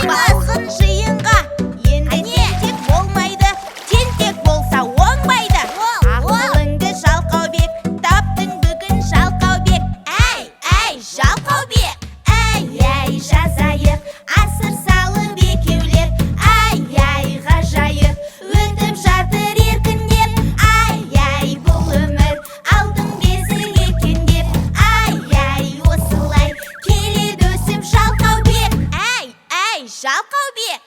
Басын жиынға, енді тентек болмайды. Тентек болса оңбайды. Ақылыңды Жалқаубек, таптың бүгін Жалқаубек. Әй, Жалқаубек, әй, жазайық, асыр салып екеулер. Әй, ғажайып, өтіп жатыр еркіндеп. Әй, бұл өмір алтын бесік екен деп. Әй, осылай келеді өсіп Жалқаубек. Әй, Жалқаубек.